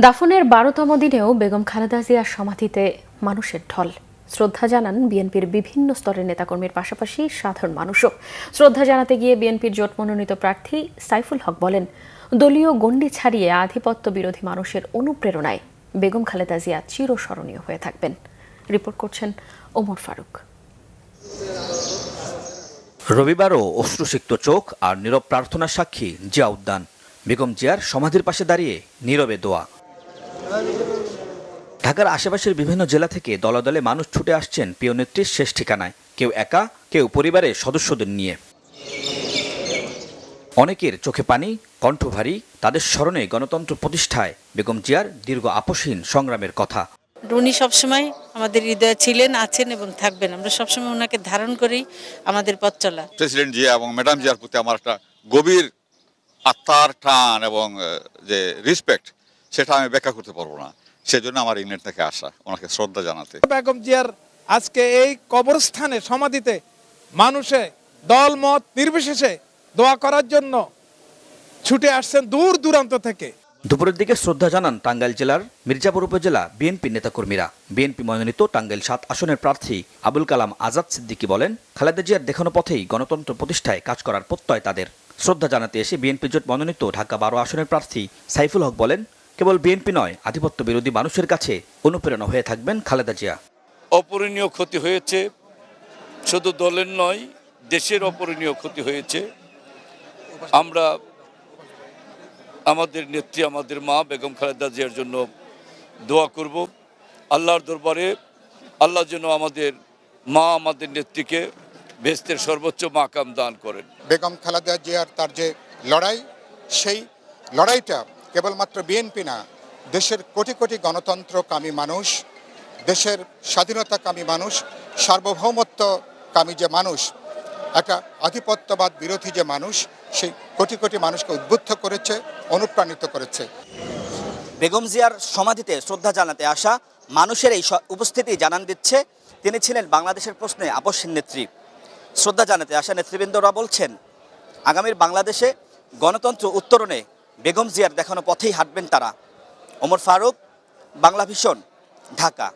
দাফনের ১২তম দিনেও বেগম খালেদা জিয়ার সমাধিতে মানুষের ঢল। শ্রদ্ধা জানান বিএনপির বিভিন্ন স্তরের নেতাকর্মীর পাশাপাশি সাধারণ মানুষও। শ্রদ্ধা জানাতে গিয়ে বিএনপির জোট মনোনীত প্রার্থী সাইফুল হক বলেন, দলীয় গণ্ডি ছাড়িয়ে আধিপত্য বিরোধী মানুষের অনুপ্রেরণায় বেগম খালেদা জিয়া চিরস্মরণীয় হয়ে থাকবেন। রিপোর্ট করছেন ওমর ফারুক। রবিবারও অশ্রুসিক্ত চোখ আর নীরব প্রার্থনার সাক্ষী জিয়া উদ্যান। বেগম জিয়ার সমাধির পাশে দাঁড়িয়ে নীরবে দোয়া। ঢাকার আশেপাশের বিভিন্ন জেলা থেকে দলে দলে মানুষ ছুটে আসছেন প্রিয় নেত্রীর শেষ ঠিকানায়, কেউ একা, কেউ পরিবারের সদস্যদের নিয়ে। অনেকের চোখে পানি, কণ্ঠ ভারী, তাদের স্মরণে গণতন্ত্র প্রতিষ্ঠায় বেগম জিয়ার দীর্ঘ আপোষহীন সংগ্রামের কথা। উনি সবসময় আমাদের হৃদয়ে ছিলেন, আছেন এবং থাকবেন। আমরা সবসময় ওনাকে ধারণ করেই আমাদের পথ চলা। প্রেসিডেন্ট জিয়া এবং ম্যাডাম জিয়ার প্রতি আমার একটা গভীর আত্মার টান এবং যে রেসপেক্ট, সেটা আমি ব্যাখ্যা করতে পারবো না। সেজন্য আমার ইংল্যান্ড থেকে আসা ওনাকে শ্রদ্ধা জানাতে। বেগম জিয়ার আজকে এই কবরস্থানে সমাধিতে মানুষে দল মত নির্বিশেষে দোয়া করার জন্য ছুটে আসছেন দূর দূরান্ত থেকে। দুপুরের দিকে শ্রদ্ধা জানান টাঙ্গাইল জেলার মির্জাপুর উপজেলা বিএনপি নেতাকর্মীরা। বিএনপি মনোনীত টাঙ্গাইল ৭ আসনের প্রার্থী আবুল কালাম আজাদ সিদ্দিকী বলেন, খালেদা জিয়ার দেখানো পথেই গণতন্ত্র প্রতিষ্ঠায় কাজ করার প্রত্যয় তাদের। শ্রদ্ধা জানাতে এসে বিএনপি জোট মনোনীত ঢাকা ১২ আসনের প্রার্থী সাইফুল হক বলেন, কেবল বিএনপি নয়, আধিপত্য বিরোধী মানুষের কাছে অনুপ্রেরণা হয়ে থাকবেন খালেদা জিয়া। অপূরণীয় ক্ষতি হয়েছে, শুধু দলের নয়, দেশের অপূরণীয় ক্ষতি হয়েছে। আমরা আমাদের নেত্রী, আমাদের মা বেগম খালেদা জিয়ার জন্য দোয়া করব। আল্লাহর দরবারে আল্লাহ যেন আমাদের মা, আমাদের নেত্রীকে বেহেশতের সর্বোচ্চ মাকাম দান করেন। বেগম খালেদা জিয়ার তার যে লড়াই, সেই লড়াইটা কেবলমাত্র বিএনপি না, দেশের কোটি কোটি গণতন্ত্রকামী মানুষ, দেশের স্বাধীনতাকামী মানুষ, সার্বভৌমত্বকামী যে মানুষ, একটা আধিপত্যবাদ বিরোধী যে মানুষ, সেই কোটি কোটি মানুষকে উদ্বুদ্ধ করেছে, অনুপ্রাণিত করেছে। বেগম জিয়ার সমাধিতে শ্রদ্ধা জানাতে আসা মানুষের এই উপস্থিতি জানান দিচ্ছে তিনি ছিলেন বাংলাদেশের প্রশ্নে আপোষহীন নেত্রী। শ্রদ্ধা জানাতে আসা নেতৃবৃন্দরা বলছেন, আগামীর বাংলাদেশে গণতন্ত্র উত্তরণে বেগম জিয়ার দেখানো পথেই হাঁটবেন তারা। ওমর ফারুক, বাংলা ভিশন, ঢাকা।